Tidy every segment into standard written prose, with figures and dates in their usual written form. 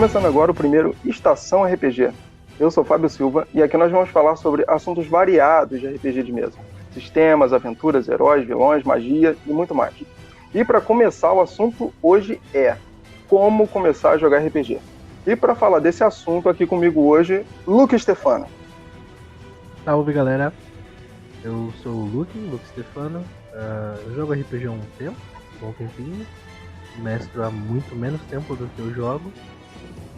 Começando agora o primeiro Estação RPG. Eu sou Fábio Silva e aqui nós vamos falar sobre assuntos variados de RPG de mesa. Sistemas, aventuras, heróis, vilões, magia e muito mais. E para começar o assunto hoje é como começar a jogar RPG. E para falar desse assunto aqui comigo hoje, Luke Stefano. Salve galera, eu sou o Luke Stefano, eu jogo RPG há um tempo, um bom tempinho, mestro há muito menos tempo do que eu jogo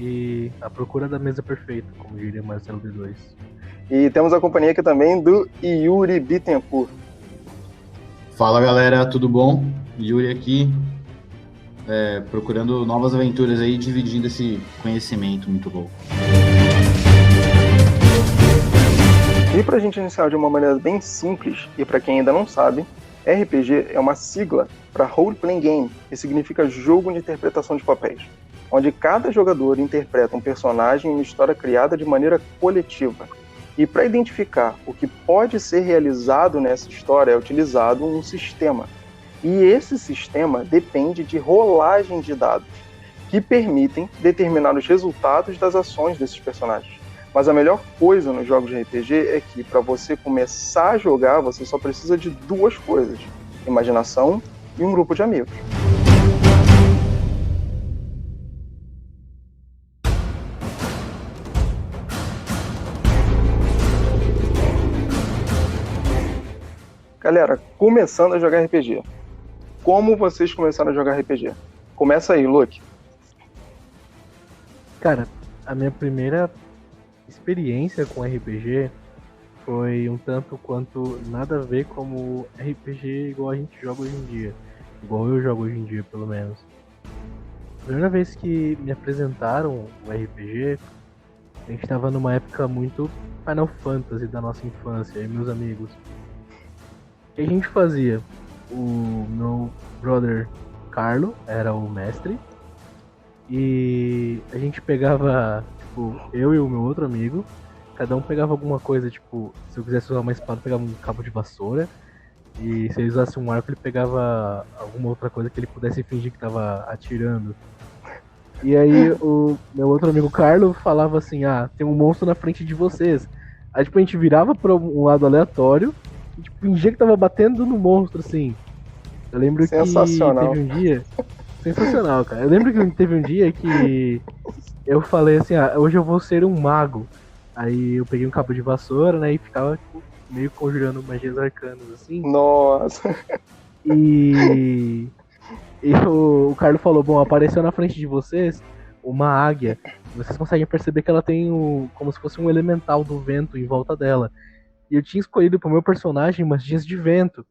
e à procura da mesa perfeita, como diria Marcelo D2. E temos a companhia aqui também do Yuri Bittencourt. Fala galera, tudo bom? Yuri aqui, procurando novas aventuras aí, dividindo esse conhecimento muito bom. E para a gente iniciar de uma maneira bem simples, e para quem ainda não sabe, RPG é uma sigla para Role Playing Game, que significa jogo de interpretação de papéis, onde cada jogador interpreta um personagem em uma história criada de maneira coletiva. E para identificar o que pode ser realizado nessa história é utilizado um sistema. E esse sistema depende de rolagem de dados, que permitem determinar os resultados das ações desses personagens. Mas a melhor coisa nos jogos de RPG é que, para você começar a jogar, você só precisa de duas coisas: imaginação e um grupo de amigos. Galera, começando a jogar RPG. Como vocês começaram a jogar RPG? Começa aí, Luke. Cara, a minha primeira experiência com RPG foi um tanto quanto nada a ver como RPG igual a gente joga hoje em dia. Igual eu jogo hoje em dia, pelo menos. A primeira vez que me apresentaram o RPG, a gente tava numa época muito Final Fantasy da nossa infância, eu e meus amigos. O que a gente fazia? O meu brother Carlo era o mestre e a gente pegava, tipo, eu e o meu outro amigo, cada um pegava alguma coisa, tipo, se eu quisesse usar uma espada, eu pegava um cabo de vassoura, e se ele usasse um arco, ele pegava alguma outra coisa que ele pudesse fingir que tava atirando. E aí o meu outro amigo Carlo falava assim: ah, tem um monstro na frente de vocês. Aí tipo, a gente virava pra um lado aleatório e tipo, fingia que tava batendo no monstro, assim. Eu lembro que teve um dia... Sensacional, cara. Eu lembro que teve um dia que eu falei assim: ah, hoje eu vou ser um mago. Aí eu peguei um cabo de vassoura, né, e ficava tipo, meio conjurando magias arcanas, assim. Nossa! E o Carlos falou: bom, apareceu na frente de vocês uma águia. Vocês conseguem perceber que ela tem como se fosse um elemental do vento em volta dela. E eu tinha escolhido pro meu personagem magias de vento.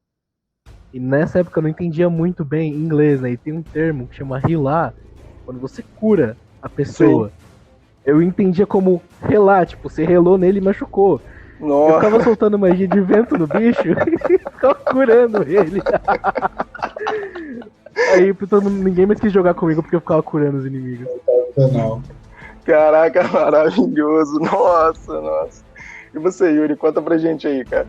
E nessa época eu não entendia muito bem inglês, né? E tem um termo que chama healar, quando você cura a pessoa. Sim. Eu entendia como relar, tipo, você relou nele e machucou. Nossa. Eu ficava soltando magia de vento no bicho e ficava curando ele. Aí ninguém mais quis jogar comigo porque eu ficava curando os inimigos. Não. Caraca, maravilhoso. Nossa. E você, Yuri, conta pra gente aí, cara.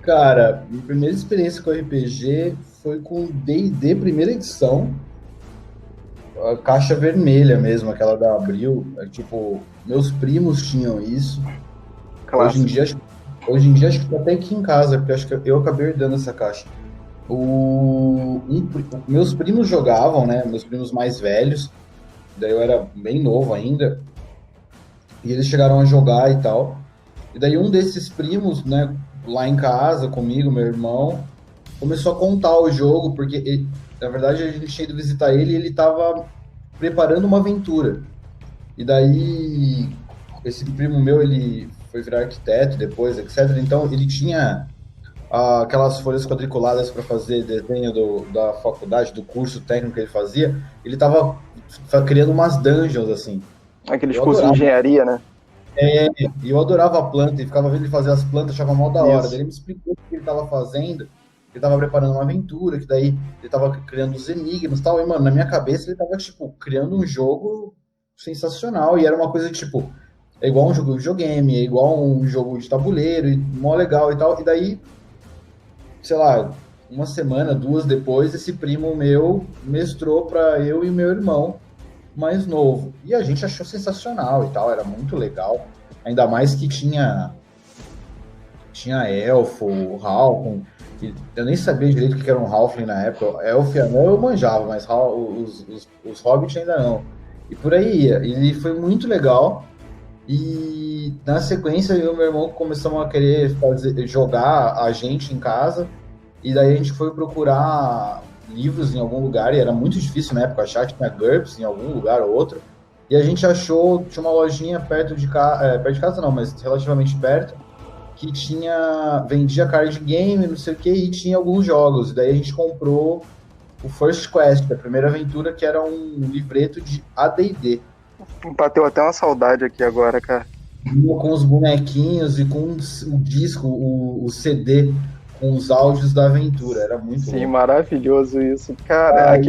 Cara, minha primeira experiência com RPG foi com D&D primeira edição. A caixa vermelha mesmo, aquela da Abril. Tipo, meus primos tinham isso. Hoje em dia acho que tá até aqui em casa, porque acho que eu acabei herdando essa caixa. Meus primos jogavam, né? Meus primos mais velhos. Daí eu era bem novo ainda. E eles chegaram a jogar e tal. E daí um desses primos, né, lá em casa, comigo, meu irmão, começou a contar o jogo, porque, ele, na verdade, a gente tinha ido visitar ele e ele estava preparando uma aventura. E daí, esse primo meu, ele foi virar arquiteto depois, etc. Então, ele tinha aquelas folhas quadriculadas para fazer desenho da faculdade, do curso técnico que ele fazia. Ele estava criando umas dungeons, assim. Aqueles cursos de engenharia, né? E eu adorava a planta, e ficava vendo ele fazer as plantas, achava mal da hora. Daí ele me explicou o que ele estava fazendo, ele estava preparando uma aventura, que daí ele estava criando os enigmas e tal. E, mano, na minha cabeça ele estava, tipo, criando um jogo sensacional. E era uma coisa, tipo, é igual um jogo de videogame, é igual um jogo de tabuleiro, e mó legal e tal. E daí, sei lá, uma semana, duas depois, esse primo meu mestrou para eu e meu irmão mais novo. E a gente achou sensacional e tal, era muito legal. Ainda mais que tinha elfo, halfling. Eu nem sabia direito o que era um halfling na época. Elfo e anão eu manjava, mas os hobbits ainda não. E por aí ia. E foi muito legal. E na sequência, eu e meu irmão começamos a querer jogar a gente em casa. E daí a gente foi procurar livros em algum lugar. E era muito difícil na época achar, tinha GURPS em algum lugar ou outro. E a gente achou, tinha uma lojinha perto de casa não, mas relativamente perto, que vendia card game, não sei o que, e tinha alguns jogos. E daí a gente comprou o First Quest, a primeira aventura, que era um livreto de AD&D. Bateu até uma saudade aqui agora, cara. Com os bonequinhos e com o disco, o CD, com os áudios da aventura. Era muito Sim, louco. Maravilhoso isso. Cara,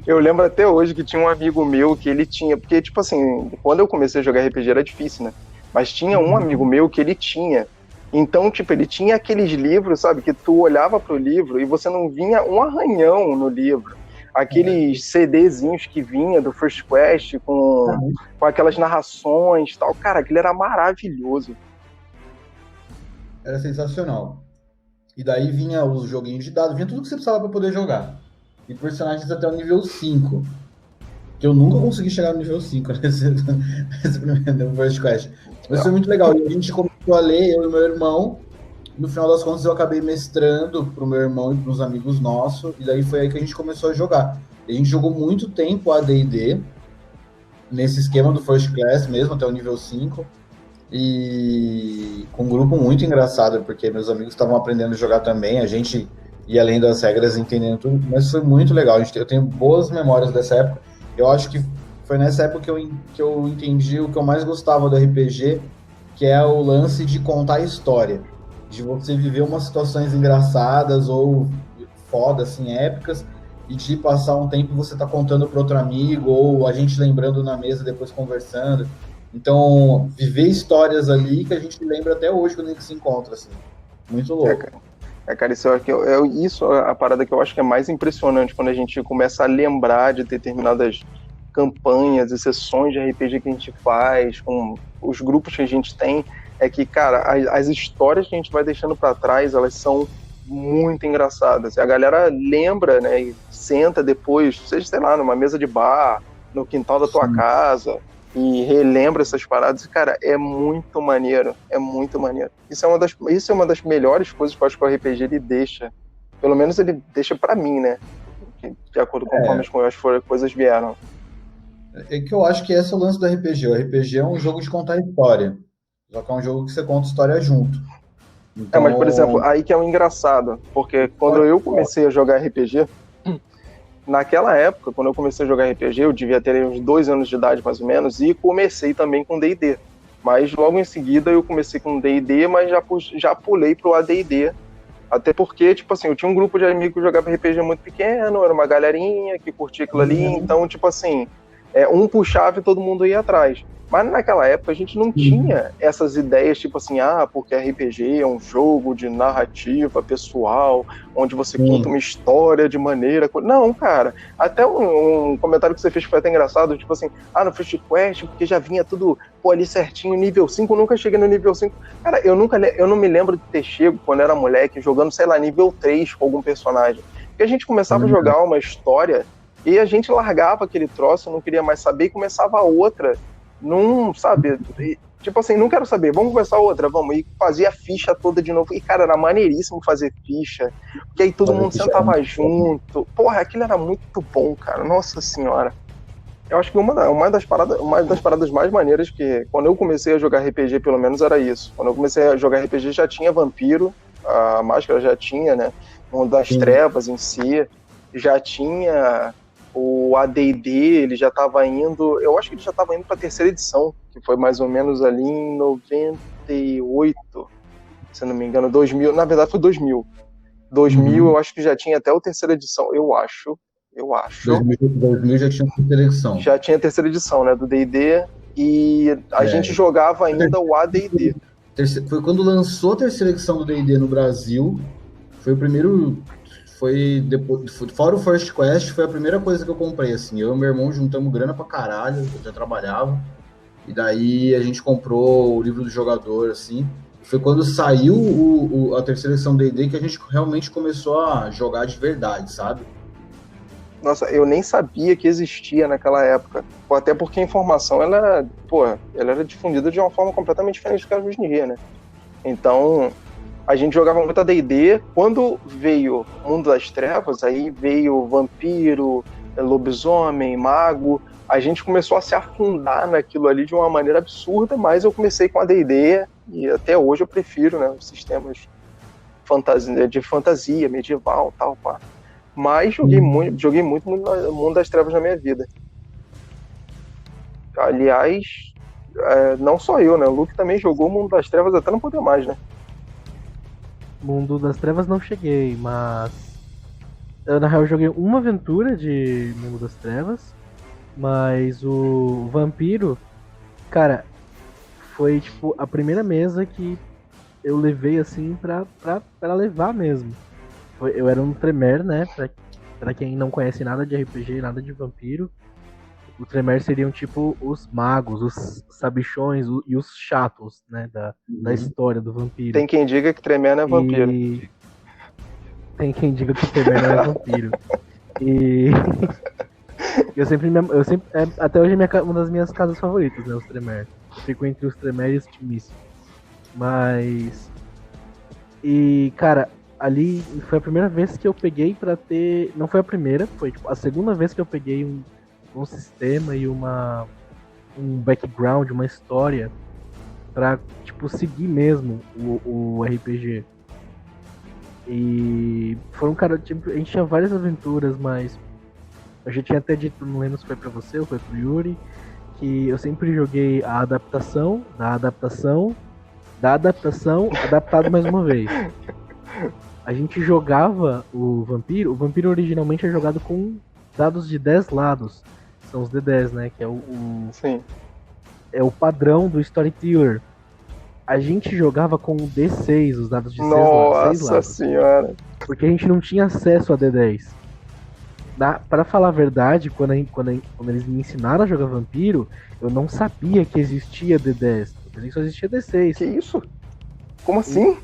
eu lembro até hoje que tinha um amigo meu que ele tinha, porque, tipo assim, quando eu comecei a jogar RPG era difícil, né? Mas tinha um amigo meu que ele tinha. Então, tipo, ele tinha aqueles livros, sabe, que tu olhava pro livro e você não vinha um arranhão no livro. Aqueles CDzinhos que vinha do First Quest com aquelas narrações e tal. Cara, aquilo era maravilhoso. Era sensacional. E daí vinha os joguinhos de dados, vinha tudo que você precisava para poder jogar. E personagens até o nível 5. Que eu nunca consegui chegar no nível 5 nesse primeiro First Quest. Mas foi muito legal. E a gente começou a ler, eu e meu irmão. No final das contas, eu acabei mestrando pro meu irmão e pros amigos nossos. E daí foi aí que a gente começou a jogar. E a gente jogou muito tempo AD&D, nesse esquema do First Class mesmo, até o nível 5. E com um grupo muito engraçado, porque meus amigos estavam aprendendo a jogar também. A gente ia além das regras, entendendo tudo. Mas foi muito legal. Eu tenho boas memórias dessa época. Eu acho que foi nessa época que eu entendi o que eu mais gostava do RPG, que é o lance de contar a história. De você viver umas situações engraçadas ou foda, assim, épicas, e de passar um tempo você tá contando para outro amigo, ou a gente lembrando na mesa, depois conversando. Então, viver histórias ali que a gente lembra até hoje quando a gente se encontra, assim. Muito louco. Cara, isso é a parada que eu acho que é mais impressionante quando a gente começa a lembrar de determinadas campanhas e sessões de RPG que a gente faz, com os grupos que a gente tem, é que, cara, as histórias que a gente vai deixando para trás, elas são muito engraçadas. A galera lembra, né, e senta depois, seja, sei lá, numa mesa de bar, no quintal da tua casa, e relembra essas paradas. Cara, é muito maneiro, é muito maneiro. Isso é uma das melhores coisas que eu acho que o RPG ele deixa, pelo menos ele deixa pra mim, né, de acordo com como as coisas vieram. É que eu acho que esse é o lance do RPG. O RPG é um jogo de contar história, só que é um jogo que você conta história junto. Então... mas, por exemplo, aí que é o engraçado, porque quando eu comecei a jogar RPG, naquela época, quando eu comecei a jogar RPG, eu devia ter uns 2 anos de idade, mais ou menos, e comecei também com D&D. Mas logo em seguida eu comecei com D&D, mas já pulei pro AD&D. Até porque, tipo assim, eu tinha um grupo de amigos que jogava RPG muito pequeno, era uma galerinha que curtia aquilo ali, então, tipo assim, um puxava e todo mundo ia atrás. Mas naquela época a gente não tinha essas ideias, tipo assim, porque RPG é um jogo de narrativa pessoal, onde você conta uma história de maneira... Não, cara, até um comentário que você fez foi até engraçado, tipo assim, no First Quest, porque já vinha tudo ali certinho, nível 5, eu nunca cheguei no nível 5. Cara, eu não me lembro de ter chego, quando era moleque, jogando, sei lá, nível 3 com algum personagem. Porque a gente começava a jogar uma história e a gente largava aquele troço, não queria mais saber, e começava outra. Não, sabe, tipo assim, não quero saber, vamos começar outra, vamos, e fazia a ficha toda de novo, e cara, era maneiríssimo fazer ficha, porque aí todo mundo sentava junto, porra, aquilo era muito bom, cara, nossa senhora. Eu acho que uma das paradas mais maneiras que, quando eu comecei a jogar RPG, pelo menos era isso, quando eu comecei a jogar RPG já tinha vampiro, a máscara já tinha, né, Mundo das Trevas em si, já tinha... O AD&D, ele já estava indo... Eu acho que ele já estava indo para a 3ª edição, que foi mais ou menos ali em 98, se não me engano, 2000. Na verdade, foi 2000. 2000, eu acho que já tinha até a 3ª edição, eu acho. 2000 já tinha a 3ª edição. Já tinha a 3ª edição, né, do D&D, e a gente jogava ainda o AD&D. Foi quando lançou a 3ª edição do D&D no Brasil, foi o primeiro foi depois, fora o First Quest, foi a primeira coisa que eu comprei, assim. Eu e meu irmão juntamos grana pra caralho, eu já trabalhava. E daí a gente comprou o livro do jogador, assim. Foi quando saiu a terceira edição do D&D que a gente realmente começou a jogar de verdade, sabe? Nossa, eu nem sabia que existia naquela época. Até porque a informação, ela era difundida de uma forma completamente diferente do que é hoje em dia, né? Então, a gente jogava muito a D&D. Quando veio Mundo das Trevas, aí veio vampiro, lobisomem, mago. A gente começou a se afundar naquilo ali de uma maneira absurda, mas eu comecei com a D&D e até hoje eu prefiro, né, os sistemas de fantasia, medieval, tal, pá. Mas joguei muito Mundo das Trevas na minha vida. Aliás, não só eu, né? O Luke também jogou Mundo das Trevas até não poder mais, né? Mundo das Trevas não cheguei, mas eu, na real, joguei uma aventura de Mundo das Trevas, mas o Vampiro, cara, foi tipo a primeira mesa que eu levei assim pra levar mesmo. Eu era um Tremere, né? Pra quem não conhece nada de RPG, nada de vampiro, o Tremere seriam tipo os magos, os sabichões e os chatos, né? Da história do vampiro. Tem quem diga que Tremere não é vampiro. Tem quem diga que Tremere não é vampiro. E eu sempre até hoje é uma das minhas casas favoritas, né? Os Tremere. Eu fico entre os Tremere e os Timice. Mas... E, cara, ali foi a primeira vez que eu peguei pra ter... Não foi a primeira, foi tipo, a segunda vez que eu peguei um sistema e um background, uma história pra, tipo, seguir mesmo o RPG. E foram, cara, tipo, a gente tinha várias aventuras, mas eu já tinha até dito, não lembro se foi pra você ou foi pro Yuri, que eu sempre joguei a adaptação, adaptado mais uma vez. A gente jogava o Vampiro originalmente é jogado com dados de 10 lados, são os D10, né, que é Sim. É o padrão do Storyteller. A gente jogava com D6, os dados de 6 lados. Nossa senhora! Porque a gente não tinha acesso a D10. Pra falar a verdade, quando eles me ensinaram a jogar Vampiro, eu não sabia que existia D10. Eu pensei que só existia D6. Que isso? Como assim?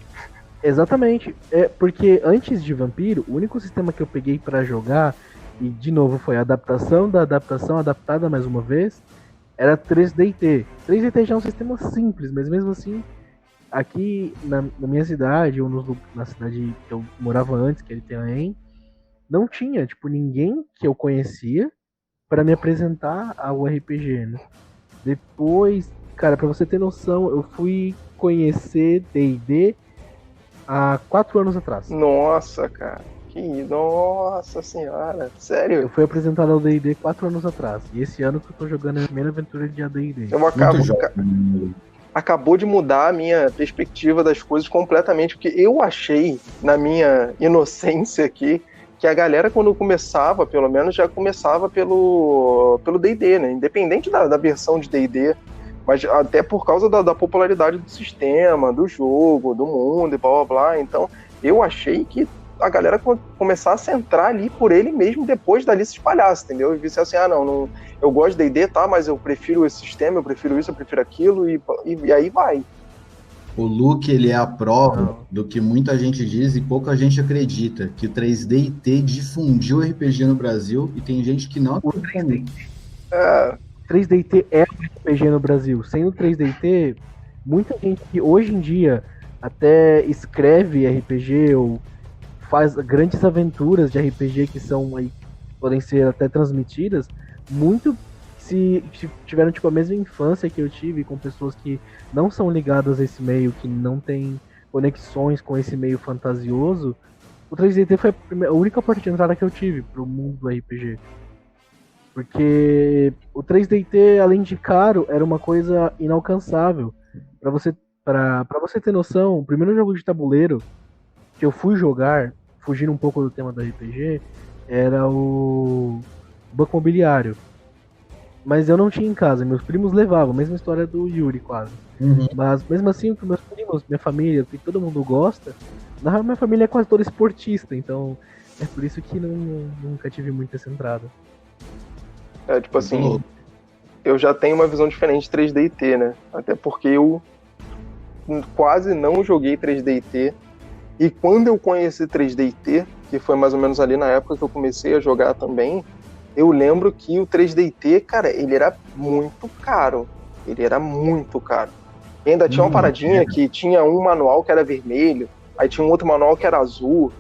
Exatamente. Porque antes de Vampiro, o único sistema que eu peguei pra jogar, e de novo foi a adaptação da adaptação adaptada mais uma vez, era 3DT. 3DT já é um sistema simples, mas mesmo assim, aqui na minha cidade, ou na cidade que eu morava antes, que é Itaém, não tinha, tipo, ninguém que eu conhecia para me apresentar ao RPG, né? Depois, cara, pra você ter noção, eu fui conhecer D&D há 4 anos atrás. Nossa, cara. Nossa senhora. Sério? Eu fui apresentado ao D&D 4 anos atrás. E esse ano que eu tô jogando a primeira aventura de AD&D. Acabou de mudar a minha perspectiva das coisas completamente, porque eu achei, na minha inocência aqui, que a galera, quando começava, pelo menos, já começava pelo D&D, né? Independente da versão de D&D, mas até por causa da popularidade do sistema, do jogo, do mundo e blá blá blá. Então, eu achei que a galera começasse a entrar ali por ele mesmo, depois dali se espalhasse, entendeu? E disse assim, não, eu gosto de D&D, tá, mas eu prefiro esse sistema, eu prefiro isso, eu prefiro aquilo, e aí vai. O Luke, ele é a prova do que muita gente diz e pouca gente acredita, que o 3DT difundiu o RPG no Brasil e tem gente que não acredita. 3DT é o RPG no Brasil. Sem o 3DT, muita gente que hoje em dia até escreve RPG ou faz grandes aventuras de RPG que são aí, podem ser até transmitidas, muito se tiveram tipo a mesma infância que eu tive com pessoas que não são ligadas a esse meio, que não tem conexões com esse meio fantasioso. O 3DT foi a única porta de entrada que eu tive pro mundo do RPG. Porque o 3DT, além de caro, era uma coisa inalcançável. Pra você ter noção, o primeiro jogo de tabuleiro que eu fui jogar, fugindo um pouco do tema do RPG, era o Banco Imobiliário. Mas eu não tinha em casa, meus primos levavam, mesma história do Yuri, quase. Uhum. Mas mesmo assim, os meus primos, minha família, que todo mundo gosta, na real minha família é quase toda esportista, então É por isso que nunca tive muito essa entrada. É, tipo assim, eu já tenho uma visão diferente de 3D e T, né? Até porque eu quase não joguei 3D e T. E quando eu conheci 3D e T, que foi mais ou menos ali na época que eu comecei a jogar também, eu lembro que o 3D e T, cara, ele era muito caro. Ele era muito caro. E ainda tinha uma paradinha que tinha um manual que era vermelho, aí tinha um outro manual que era azul.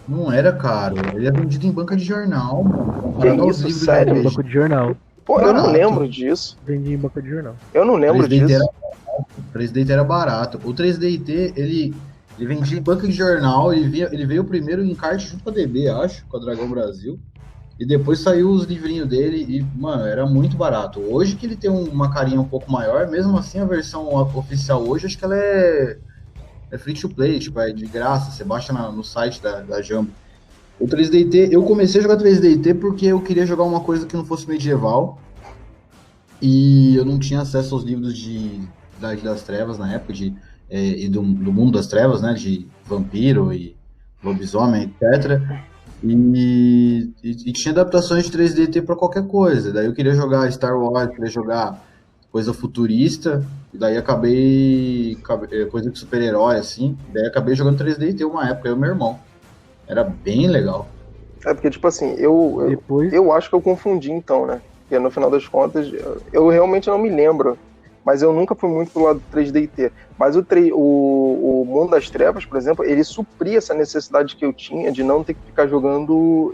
Não era caro. Ele é vendido em banca de jornal, mano. Que isso, sério? Em banco de jornal. Pô, eu não lembro disso. Vendi em banca de jornal. Eu não lembro disso. O 3D era barato. O 3DT, ele vendia em banca de jornal, ele veio primeiro em encarte junto com a DB, acho, com a Dragão Brasil. E depois saiu os livrinhos dele e, mano, era muito barato. Hoje que ele tem uma carinha um pouco maior, mesmo assim a versão oficial hoje, acho que ela é free to play, tipo, é de graça, você baixa no site da Jumbo. O 3DT, eu comecei a jogar 3DT porque eu queria jogar uma coisa que não fosse medieval e eu não tinha acesso aos livros de Idade das Trevas na época, e do Mundo das Trevas, né, de vampiro e lobisomem, etc. E tinha adaptações de 3DT para qualquer coisa. Daí eu queria jogar Star Wars, queria jogar coisa futurista, e daí acabei coisa de super-herói, assim. Daí acabei jogando 3DT uma época, eu e meu irmão. Era bem legal. É porque, tipo assim, eu acho que eu confundi então, né? Porque no final das contas, eu realmente não me lembro. Mas eu nunca fui muito pro lado do 3D&T. Mas o Mundo das Trevas, por exemplo, ele supria essa necessidade que eu tinha de não ter que ficar jogando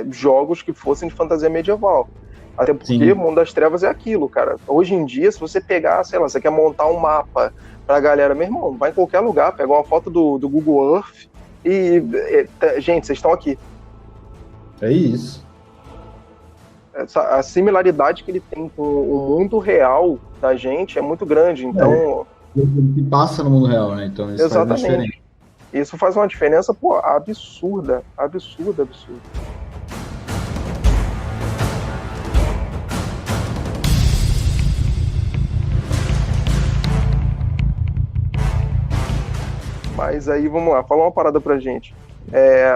jogos que fossem de fantasia medieval. Até porque o Mundo das Trevas é aquilo, cara. Hoje em dia, se você pegar, sei lá, você quer montar um mapa pra galera, meu irmão, vai em qualquer lugar, pega uma foto do Google Earth e gente, vocês estão aqui. É isso. A similaridade que ele tem com o mundo real da gente é muito grande, então... Ele se passa no mundo real, né? Então isso faz uma diferença. Isso faz uma diferença, pô, absurda. Absurda. Mas aí, vamos lá, fala uma parada pra gente.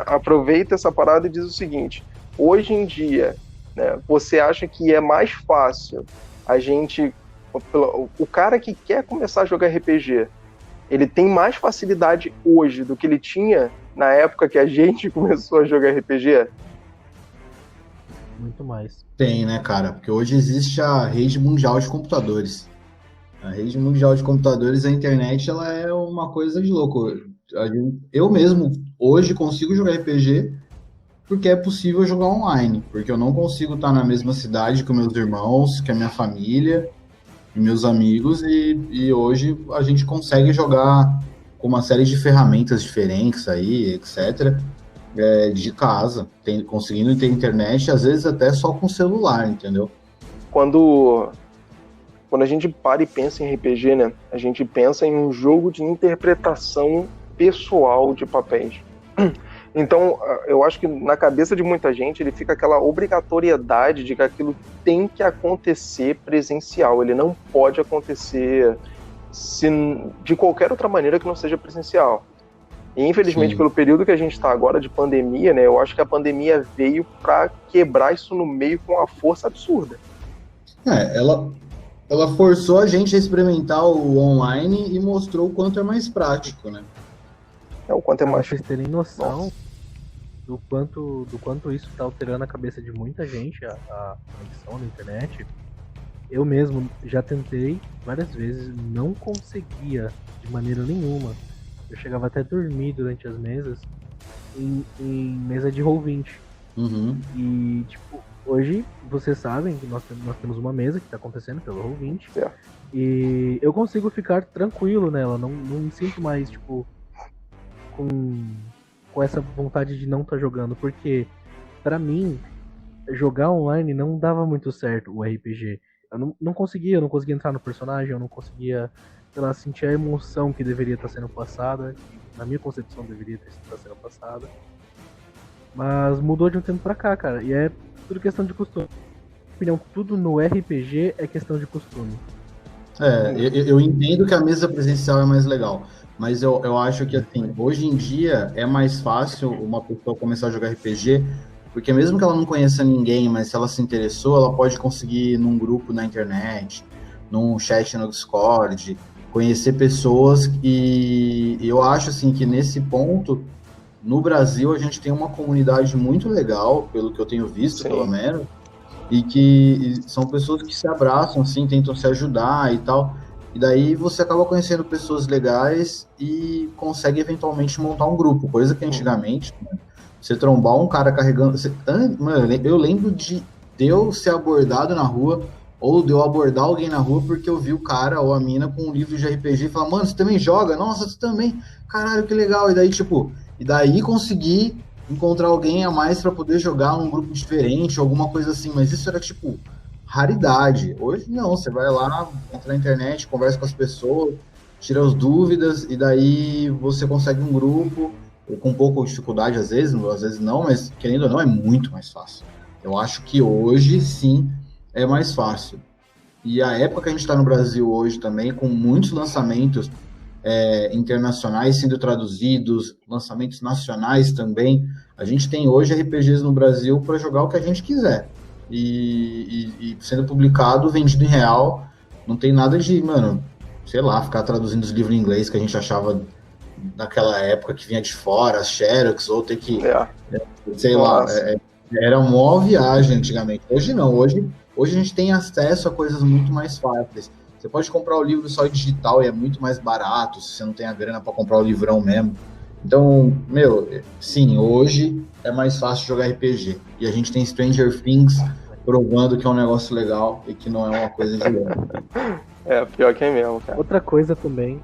Aproveita essa parada e diz o seguinte: hoje em dia, né, você acha que é mais fácil a gente... O cara que quer começar a jogar RPG, ele tem mais facilidade hoje do que ele tinha na época que a gente começou a jogar RPG? Muito mais. Tem, né, cara? Porque hoje existe a rede mundial de computadores. A rede mundial de computadores, a internet, ela é uma coisa de louco. Eu mesmo, hoje, consigo jogar RPG porque é possível jogar online. Porque eu não consigo estar na mesma cidade com meus irmãos, com a minha família e meus amigos. E hoje a gente consegue jogar com uma série de ferramentas diferentes aí, etc., de casa, conseguindo ter internet, às vezes até só com celular, entendeu? Quando a gente para e pensa em RPG, né, a gente pensa em um jogo de interpretação pessoal de papéis. Então, eu acho que na cabeça de muita gente ele fica aquela obrigatoriedade de que aquilo tem que acontecer presencial, ele não pode acontecer de qualquer outra maneira que não seja presencial. E infelizmente, pelo período que a gente está agora de pandemia, né, eu acho que a pandemia veio para quebrar isso no meio com uma força absurda. Ela forçou a gente a experimentar o online e mostrou o quanto é mais prático, né? O quanto é mais... Pra vocês terem noção do quanto isso está alterando a cabeça de muita gente, a conexão na internet. Eu mesmo já tentei várias vezes, não conseguia de maneira nenhuma. Eu chegava até a dormir durante as mesas em mesa de Roll20. Uhum. E, tipo, hoje vocês sabem que nós temos uma mesa que está acontecendo pelo Roll20. E eu consigo ficar tranquilo nela, não me sinto mais, tipo, com essa vontade de não estar jogando. Porque, pra mim, jogar online não dava muito certo o RPG. Eu não conseguia entrar no personagem, eu não conseguia, sei lá, sentir a emoção que deveria estar sendo passada, que na minha concepção deveria estar sendo passada. Mas mudou de um tempo pra cá, cara, e é tudo questão de costume. Na minha opinião, tudo no RPG é questão de costume. Eu entendo que a mesa presencial é mais legal, Mas eu acho que, assim, hoje em dia é mais fácil uma pessoa começar a jogar RPG, porque mesmo que ela não conheça ninguém, mas se ela se interessou, ela pode conseguir num grupo na internet, num chat no Discord, conhecer pessoas e eu acho, assim, que nesse ponto, no Brasil, a gente tem uma comunidade muito legal, pelo que eu tenho visto, pelo Sim. menos, e são pessoas que se abraçam, assim, tentam se ajudar e tal. E daí você acaba conhecendo pessoas legais e consegue eventualmente montar um grupo, coisa que antigamente, né, você trombar um cara carregando. Mano, eu lembro de eu ser abordado na rua ou de eu abordar alguém na rua porque eu vi o cara ou a mina com um livro de RPG e falar, mano, você também joga? Nossa, você também? Caralho, que legal. E daí, tipo, conseguir encontrar alguém a mais para poder jogar num grupo diferente, alguma coisa assim, mas isso era tipo raridade. Hoje não, você vai lá, entra na internet, conversa com as pessoas, tira as dúvidas e daí você consegue um grupo com um pouco de dificuldade às vezes não, mas querendo ou não é muito mais fácil. Eu acho que hoje sim é mais fácil. E a época que a gente está no Brasil hoje também, com muitos lançamentos internacionais sendo traduzidos, lançamentos nacionais também. A gente tem hoje RPGs no Brasil para jogar o que a gente quiser. E sendo publicado, vendido em real, não tem nada de, mano, sei lá, ficar traduzindo os livros em inglês que a gente achava naquela época que vinha de fora, as Xerox, ou ter que, sei lá, era uma maior viagem antigamente. Hoje não, hoje a gente tem acesso a coisas muito mais fáceis. Você pode comprar o livro só digital e é muito mais barato, se você não tem a grana para comprar o livrão mesmo. Então, sim, hoje é mais fácil jogar RPG. E a gente tem Stranger Things provando que é um negócio legal e que não é uma coisa de louco. Pior que é mesmo, cara. Outra coisa também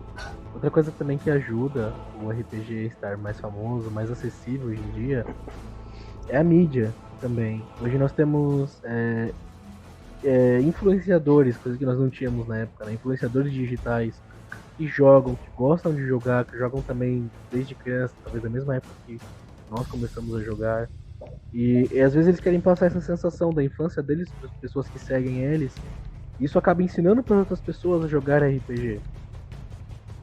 que ajuda o RPG a estar mais famoso, mais acessível hoje em dia, é a mídia também. Hoje nós temos influenciadores, coisa que nós não tínhamos na época, né? Influenciadores digitais que jogam, que gostam de jogar, que jogam também desde criança, talvez da mesma época que nós começamos a jogar. E às vezes eles querem passar essa sensação da infância deles para as pessoas que seguem eles. Isso acaba ensinando para outras pessoas a jogar RPG.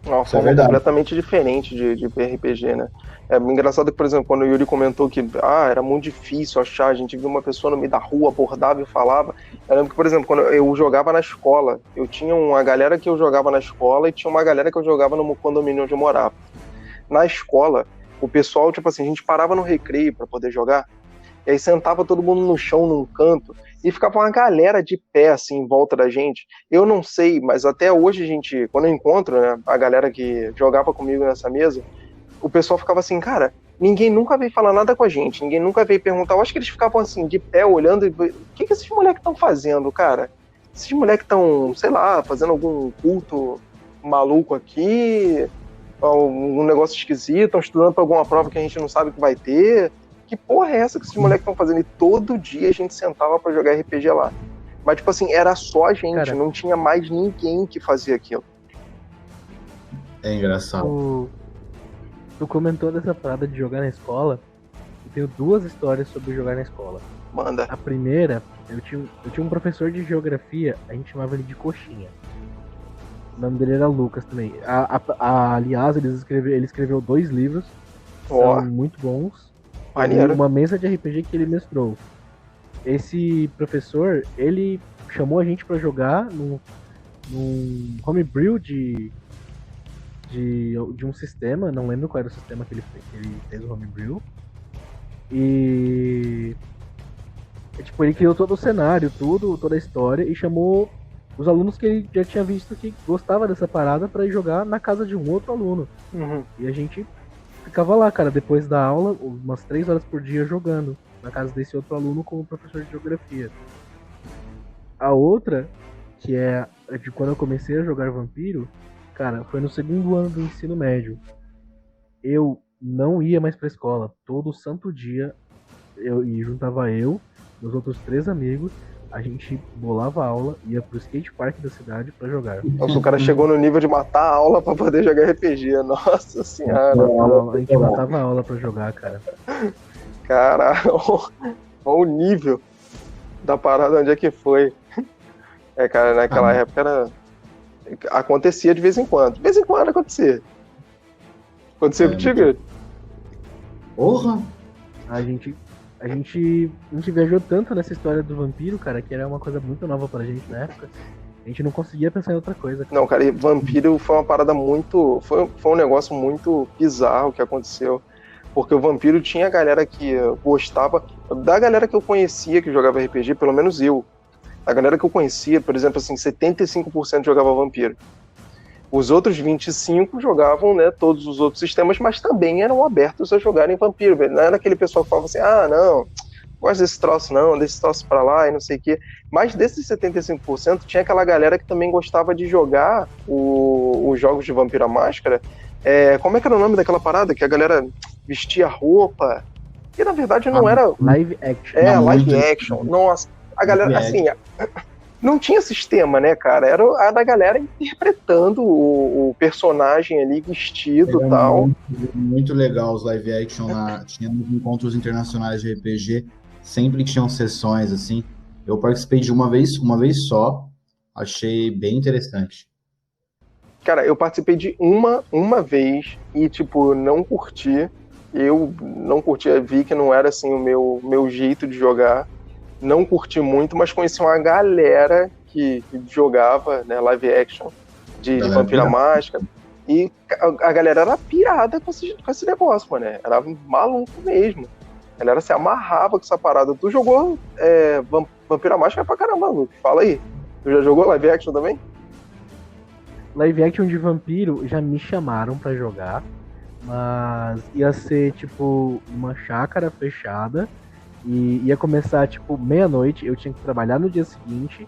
Uma forma completamente diferente de RPG, né? É engraçado que, por exemplo, quando o Yuri comentou que era muito difícil achar, a gente viu uma pessoa no meio da rua, abordava e falava. Eu lembro que, por exemplo, quando eu jogava na escola, eu tinha uma galera que eu jogava na escola e tinha uma galera que eu jogava no condomínio onde eu morava. Na escola, o pessoal, tipo assim, a gente parava no recreio para poder jogar, e aí sentava todo mundo no chão, num canto, e ficava uma galera de pé, assim, em volta da gente. Eu não sei, mas até hoje a gente, quando eu encontro, né, a galera que jogava comigo nessa mesa, o pessoal ficava assim, cara, ninguém nunca veio falar nada com a gente, ninguém nunca veio perguntar. Eu acho que eles ficavam assim, de pé, olhando, e o que esses moleques estão fazendo, cara? Esses moleques estão, sei lá, fazendo algum culto maluco aqui, um negócio esquisito, estão estudando para alguma prova que a gente não sabe que vai ter. Que porra é essa que esses moleques estão fazendo? E todo dia a gente sentava pra jogar RPG lá. Mas, tipo assim, era só a gente, cara, não tinha mais ninguém que fazia aquilo. É engraçado. Tu comentou dessa parada de jogar na escola. Eu tenho duas histórias sobre jogar na escola. Manda. A primeira, eu tinha um professor de geografia, a gente chamava ele de Coxinha. O nome dele era Lucas também. Aliás, ele escreveu 2 livros, são muito bons. Maneiro. Uma mesa de RPG que ele mestrou. Esse professor, ele chamou a gente pra jogar num homebrew de um sistema, não lembro qual era o sistema que ele fez o homebrew. E tipo, ele criou todo o cenário, toda a história, e chamou os alunos que ele já tinha visto que gostava dessa parada pra ir jogar na casa de um outro aluno. Uhum. E a gente ficava lá, cara, depois da aula, umas 3 horas por dia jogando na casa desse outro aluno com o professor de geografia. A outra, que é de quando eu comecei a jogar Vampiro, cara, foi no 2º ano do ensino médio. Eu não ia mais pra escola. Todo santo dia, juntava meus outros 3 amigos, a gente bolava a aula, ia pro skate park da cidade pra jogar. Nossa, o cara chegou no nível de matar a aula pra poder jogar RPG. Nossa senhora. A gente matava a aula pra jogar, cara. Caralho, olha o nível da parada, onde é que foi. Cara, naquela época acontecia de vez em quando. De vez em quando acontecia. Aconteceu contigo? Porra! A gente viajou tanto nessa história do vampiro, cara, que era uma coisa muito nova pra gente na época. A gente não conseguia pensar em outra coisa. Cara. Não, cara, e vampiro foi uma parada muito... Foi um negócio muito bizarro que aconteceu. Porque o vampiro tinha a galera que gostava... Da galera que eu conhecia que jogava RPG, pelo menos eu. A galera que eu conhecia, por exemplo, assim, 75% jogava vampiro. Os outros 25% jogavam, né, todos os outros sistemas, mas também eram abertos a jogarem vampiro. Não era aquele pessoal que falava assim, não gosto desse troço não, desse troço pra lá e não sei o quê. Mas desses 75% tinha aquela galera que também gostava de jogar os jogos de Vampiro à Máscara. Como é que era o nome daquela parada? Que a galera vestia roupa. E na verdade não era... Live action. Live action. Nossa, a galera, assim... Não tinha sistema, né, cara? Era a da galera interpretando o personagem ali, vestido e tal. Muito legal os live action lá. Tinha encontros internacionais de RPG, sempre tinham sessões, assim. Eu participei de uma vez só, achei bem interessante. Cara, eu participei de uma vez e, tipo, não curti. Eu não curti, vi que não era, assim, o meu jeito de jogar. Não curti muito, mas conheci uma galera que jogava, né, live action de Vampiro à Máscara. E a galera era pirada com esse negócio, mano. Era maluco mesmo. A galera se amarrava com essa parada. Tu jogou Vampiro à Máscara pra caramba, Luke. Fala aí. Tu já jogou live action também? Live action de vampiro já me chamaram pra jogar, mas ia ser tipo uma chácara fechada. E ia começar, tipo, meia-noite, eu tinha que trabalhar no dia seguinte.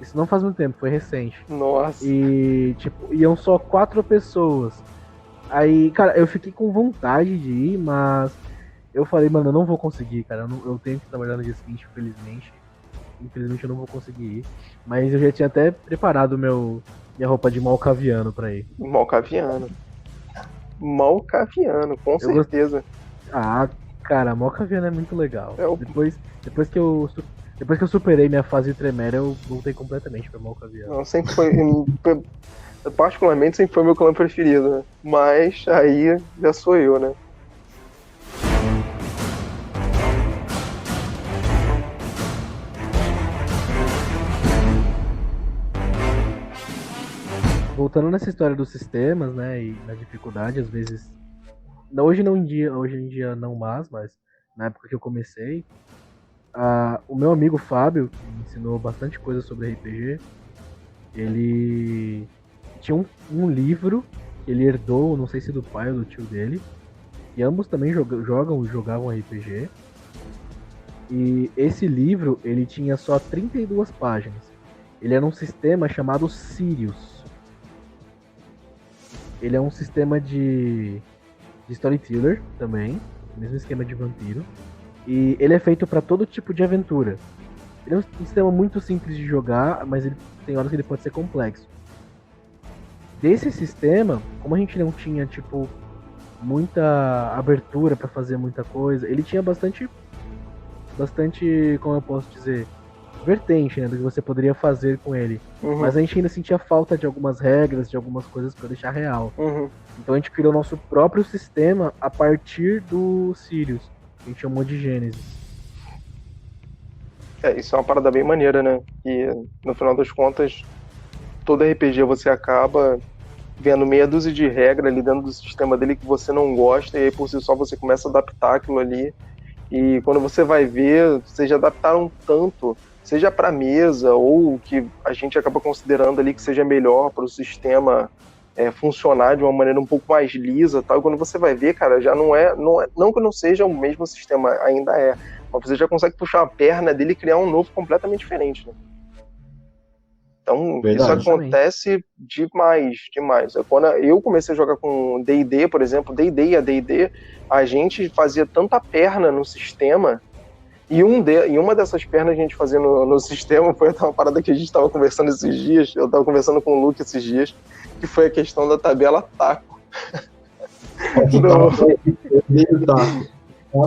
Isso não faz muito tempo, foi recente. Nossa. E, tipo, iam só 4 pessoas. Aí, cara, eu fiquei com vontade de ir, mas eu falei, mano, eu não vou conseguir, cara. Eu tenho que trabalhar no dia seguinte, infelizmente. Infelizmente eu não vou conseguir ir. Mas eu já tinha até preparado minha roupa de malcaviano pra ir. Malcaviano, com certeza. Cara, malcaviano é muito legal. Depois que eu superei minha fase tremera, eu voltei completamente pra malcaviano. Não, sempre foi... particularmente, sempre foi meu clã preferido, né? Mas aí já sou eu, né? Voltando nessa história dos sistemas, né, e na dificuldade, às vezes... Hoje em dia não mais, mas na época que eu comecei, o meu amigo Fábio, que me ensinou bastante coisa sobre RPG, ele tinha um livro que ele herdou, não sei se do pai ou do tio dele, e ambos também jogavam RPG. E esse livro, ele tinha só 32 páginas. Ele era um sistema chamado Sirius. Ele é um sistema de storyteller também, mesmo esquema de vampiro. E ele é feito para todo tipo de aventura. Ele é um sistema muito simples de jogar, mas ele tem horas que ele pode ser complexo. Desse sistema, como a gente não tinha, tipo, muita abertura para fazer muita coisa, ele tinha bastante, como eu posso dizer, vertente, né, do que você poderia fazer com ele. Uhum. Mas a gente ainda sentia falta de algumas regras, de algumas coisas para deixar real. Uhum. Então a gente criou nosso próprio sistema a partir do Sirius, que a gente chamou de Gênesis. Isso é uma parada bem maneira, né? E no final das contas, todo RPG você acaba vendo meia dúzia de regras ali dentro do sistema dele que você não gosta, e aí por si só você começa a adaptar aquilo ali. E quando você vai ver, vocês já adaptaram tanto, seja para mesa ou que a gente acaba considerando ali que seja melhor para o sistema funcionar de uma maneira um pouco mais lisa, tal. E quando você vai ver, cara, já não que não seja o mesmo sistema, ainda mas você já consegue puxar a perna dele e criar um novo completamente diferente, né? Então, Verdade. isso acontece demais. Quando eu comecei a jogar com D&D, por exemplo, D&D e AD&D, a gente fazia tanta perna no sistema, e uma dessas pernas que a gente fazia no sistema foi uma parada que a gente estava conversando esses dias, eu estava conversando com o Luke esses dias, que foi a questão da tabela taco.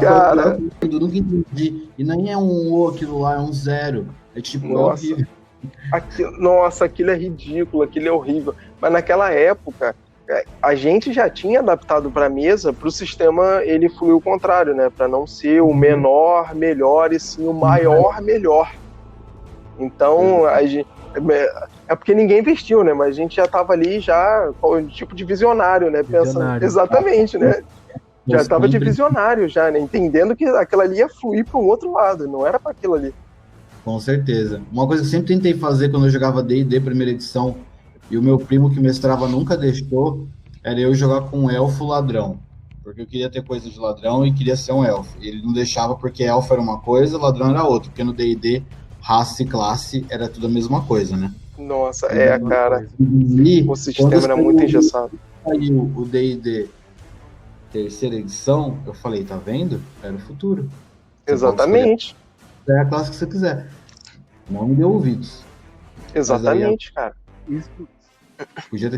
Cara, eu nunca entendi. E nem é um O aquilo lá, é um 0. É tipo, nossa. É horrível. Aquilo é ridículo, aquilo é horrível. Mas naquela época, A gente já tinha adaptado para a mesa, para o sistema ele fluir o contrário, né? Para não ser o menor melhor e sim o maior melhor. Então, é porque ninguém investiu, né? Mas a gente já estava ali já tipo de visionário, né? Pensando exatamente, né? Já estava de visionário já, né? Entendendo que aquilo ali ia fluir para um outro lado, não era para aquilo ali. Com certeza. Uma coisa que eu sempre tentei fazer quando eu jogava D&D primeira edição, e o meu primo que mestrava nunca deixou, era eu jogar com um elfo ladrão. Porque eu queria ter coisa de ladrão e queria ser um elfo. Ele não deixava porque elfo era uma coisa, ladrão era outra. Porque no D&D, raça e classe era tudo a mesma coisa, né? Nossa, cara. E o sistema era muito engessado. Saiu o D&D terceira edição, eu falei, tá vendo? Era o futuro. Exatamente. É a classe que você quiser. Não me deu ouvidos. Exatamente, cara.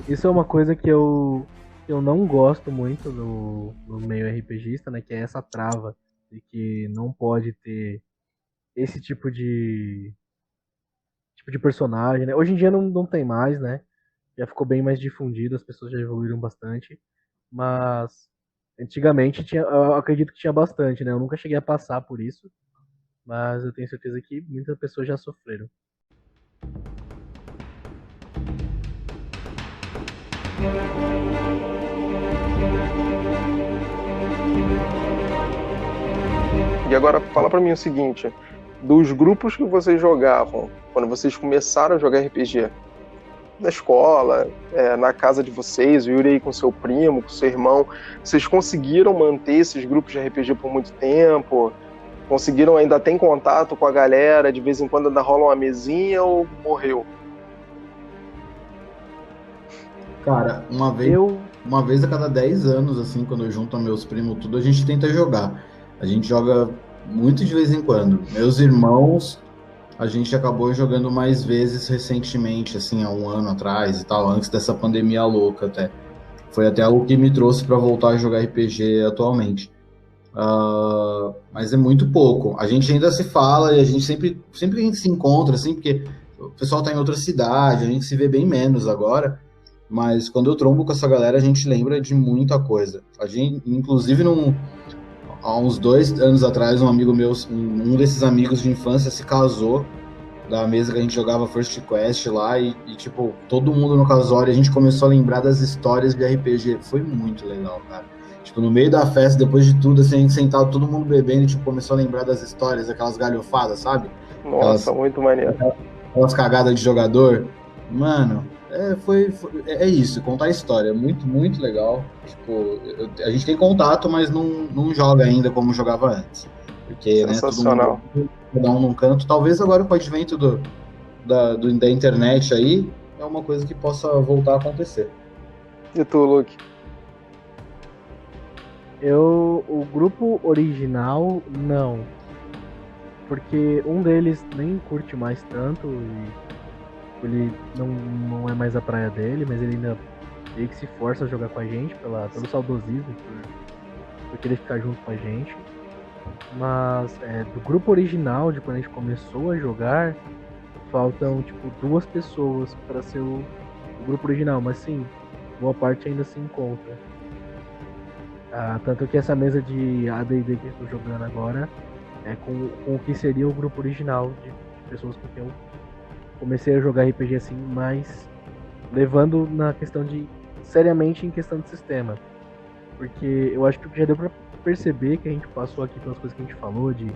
Isso é uma coisa que eu não gosto muito no meio RPGista, né? Que é essa trava de que não pode ter esse tipo de personagem, né? Hoje em dia não tem mais, né? Já ficou bem mais difundido, as pessoas já evoluíram bastante. Mas antigamente eu acredito que tinha bastante, né? Eu nunca cheguei a passar por isso, mas eu tenho certeza que muitas pessoas já sofreram. E agora fala pra mim o seguinte, dos grupos que vocês jogavam, quando vocês começaram a jogar RPG, na escola, na casa de vocês, o Yuri aí com seu primo, com seu irmão, vocês conseguiram manter esses grupos de RPG por muito tempo? Conseguiram ainda ter contato com a galera? De vez em quando ainda rola uma mesinha ou morreu? Cara, uma vez a cada 10 anos, assim, quando eu junto meus primos, tudo, a gente tenta jogar. A gente joga muito de vez em quando. Meus irmãos, a gente acabou jogando mais vezes recentemente, assim, há um ano atrás e tal, antes dessa pandemia louca até. Foi até algo que me trouxe para voltar a jogar RPG atualmente. Mas é muito pouco. A gente ainda se fala e a gente sempre a gente se encontra, assim, porque o pessoal tá em outra cidade, a gente se vê bem menos agora. Mas quando eu trombo com essa galera, a gente lembra de muita coisa. A gente, inclusive, há uns 2 anos atrás, um amigo meu, um desses amigos de infância se casou da mesa que a gente jogava First Quest lá e tipo, todo mundo no casório, a gente começou a lembrar das histórias de RPG. Foi muito legal, cara. Tipo, no meio da festa, depois de tudo, assim, a gente sentado, todo mundo bebendo e tipo, começou a lembrar das histórias, aquelas galhofadas, sabe? Nossa, muito maneiro. Aquelas cagadas de jogador. Mano, é isso, contar a história. Muito, muito legal. Tipo, a gente tem contato, mas não joga ainda como jogava antes. Porque, sensacional. Né, todo mundo, cada um num canto. Talvez agora com o advento da internet aí, é uma coisa que possa voltar a acontecer. E tu, Luke? O grupo original, não. Porque um deles nem curte mais tanto e ele não é mais a praia dele, mas ele ainda meio que se força a jogar com a gente pelo saudosismo, por querer ficar junto com a gente. Mas do grupo original, de quando a gente começou a jogar, faltam tipo 2 pessoas para ser o grupo original, mas sim, boa parte ainda se encontra. Tanto que essa mesa de AD&D que eu estou jogando agora é com o que seria o grupo original de pessoas com quem eu comecei a jogar RPG assim, mas levando na questão seriamente em questão de sistema. Porque eu acho que já deu pra perceber que a gente passou aqui pelas coisas que a gente falou, de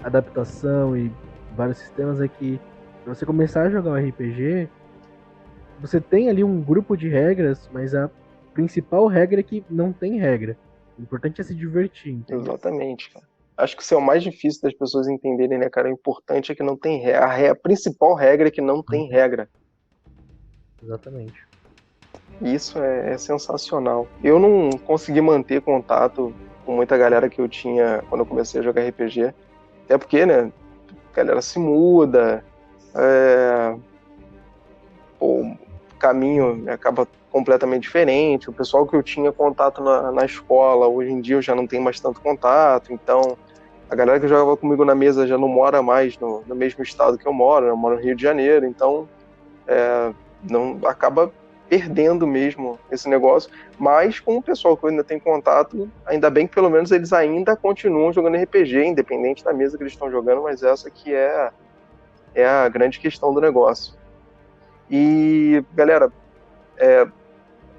adaptação e vários sistemas, é que pra você começar a jogar um RPG, você tem ali um grupo de regras, mas a principal regra é que não tem regra. O importante é se divertir, entendeu? Exatamente, cara. Acho que isso é o mais difícil das pessoas entenderem, né, cara? O importante é que não tem regra. A principal regra é que não tem regra. Exatamente. Isso é sensacional. Eu não consegui manter contato com muita galera que eu tinha quando eu comecei a jogar RPG. Até porque, né, a galera se muda, o caminho acaba completamente diferente. O pessoal que eu tinha contato na escola, hoje em dia eu já não tenho mais tanto contato. Então, a galera que jogava comigo na mesa já não mora mais no mesmo estado que eu moro no Rio de Janeiro. Então, não acaba perdendo mesmo esse negócio, mas com o pessoal que eu ainda tem contato, ainda bem que pelo menos eles ainda continuam jogando RPG, independente da mesa que eles estão jogando, mas essa que é a grande questão do negócio. E, galera,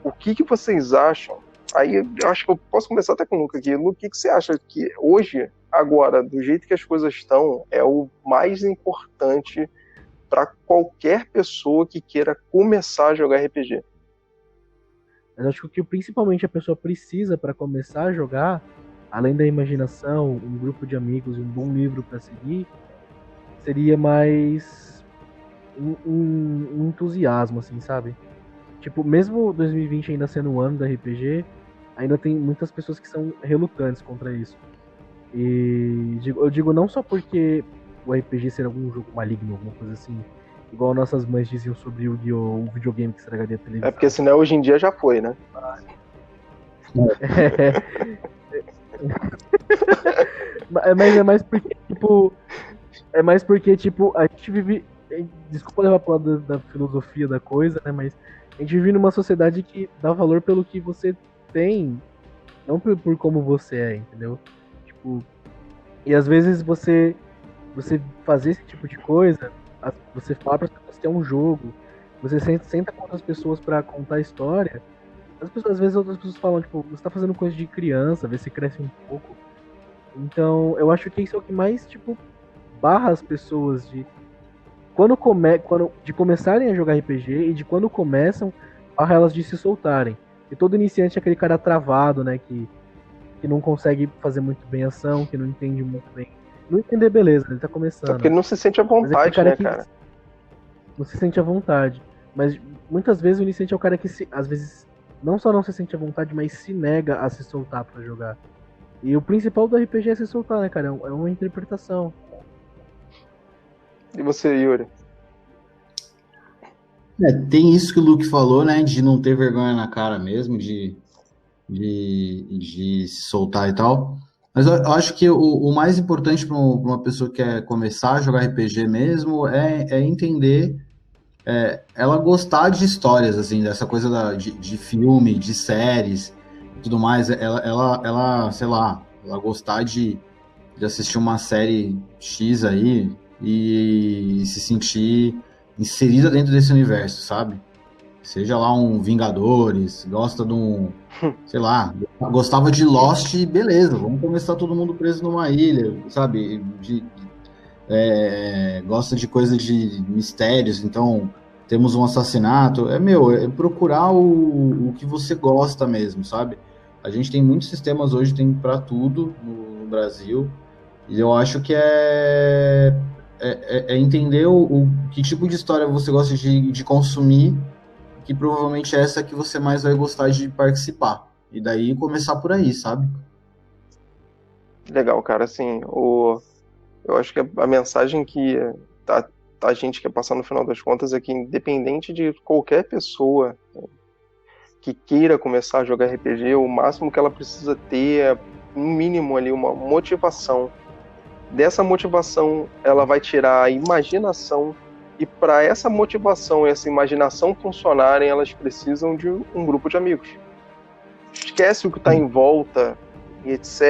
o que vocês acham? Aí eu acho que eu posso começar até com o Luca aqui. Luca, o que você acha que hoje, agora, do jeito que as coisas estão, é o mais importante para qualquer pessoa que queira começar a jogar RPG? Eu acho que o que principalmente a pessoa precisa para começar a jogar, além da imaginação, um grupo de amigos e um bom livro para seguir, seria mais um entusiasmo, assim, sabe? Tipo, mesmo 2020 ainda sendo o ano da RPG, ainda tem muitas pessoas que são relutantes contra isso. E eu digo não só porque o RPG ser algum jogo maligno, alguma coisa assim, igual nossas mães diziam sobre o Yu-Gi-Oh!, o videogame que estragaria a televisão. É porque senão hoje em dia já foi, né? Mas é mais porque, tipo, a gente vive. Desculpa levar pro lado da filosofia da coisa, né? Mas a gente vive numa sociedade que dá valor pelo que você tem, não por como você é, entendeu? Tipo, e às vezes você fazer esse tipo de coisa, você fala para as pessoas que é um jogo, você senta com outras pessoas para contar a história. Às vezes outras pessoas falam, tipo, você tá fazendo coisa de criança, vê se cresce um pouco. Então, eu acho que isso é o que mais, tipo, barra as pessoas de de começarem a jogar RPG e de quando começam, barra elas de se soltarem. E todo iniciante é aquele cara travado, né, que não consegue fazer muito bem a ação, que não entende muito bem. Não entender, beleza, ele tá começando. É porque ele não se sente à vontade, né, cara? Não se sente à vontade. Mas muitas vezes o iniciante é o cara que, às vezes, não só não se sente à vontade, mas se nega a se soltar pra jogar. E o principal do RPG é se soltar, né, cara? É uma interpretação. E você, Yuri? Tem isso que o Luke falou, né? De não ter vergonha na cara mesmo, de se soltar e tal. Mas eu acho que o mais importante para uma pessoa que quer começar a jogar RPG mesmo é entender, ela gostar de histórias, assim, dessa coisa de filme, de séries e tudo mais. Ela, sei lá, ela gostar de assistir uma série X aí e se sentir inserida dentro desse universo, sabe? Seja lá um Vingadores, gosta de um, sei lá, gostava de Lost, beleza, vamos começar todo mundo preso numa ilha, sabe? Gosta de coisa de mistérios, então temos um assassinato. É procurar o que você gosta mesmo, sabe? A gente tem muitos sistemas hoje, tem para tudo no Brasil, e eu acho que é entender que tipo de história você gosta de consumir, que provavelmente é essa que você mais vai gostar de participar. E daí começar por aí, sabe? Legal, cara. Assim, eu acho que a mensagem que a gente quer passar no final das contas é que, independente de qualquer pessoa que queira começar a jogar RPG, o máximo que ela precisa ter é, no mínimo, ali, uma motivação. Dessa motivação, ela vai tirar a imaginação, e para essa motivação e essa imaginação funcionarem, elas precisam de um grupo de amigos. Esquece o que está em volta, e etc.,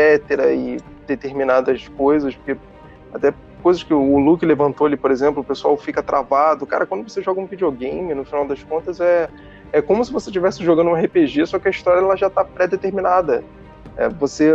e determinadas coisas, porque até coisas que o Luke levantou ali, por exemplo, o pessoal fica travado. Cara, quando você joga um videogame, no final das contas, é como se você estivesse jogando um RPG, só que a história ela já está pré-determinada. Você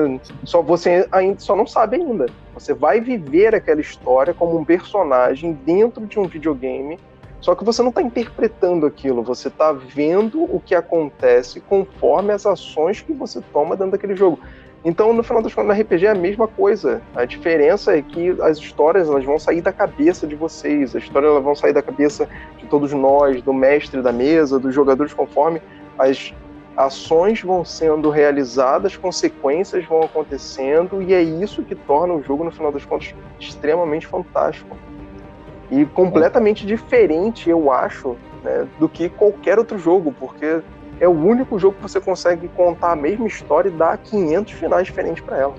ainda só não sabe ainda. Você vai viver aquela história como um personagem dentro de um videogame, só que você não está interpretando aquilo, você está vendo o que acontece conforme as ações que você toma dentro daquele jogo. Então, no final das contas, no RPG é a mesma coisa. A diferença é que as histórias elas vão sair da cabeça de vocês, as histórias elas vão sair da cabeça de todos nós, do mestre da mesa, dos jogadores, conforme as ações vão sendo realizadas, consequências vão acontecendo, e é isso que torna o jogo, no final das contas, extremamente fantástico. E completamente diferente, eu acho, né, do que qualquer outro jogo, porque é o único jogo que você consegue contar a mesma história e dar 500 finais diferentes para ela.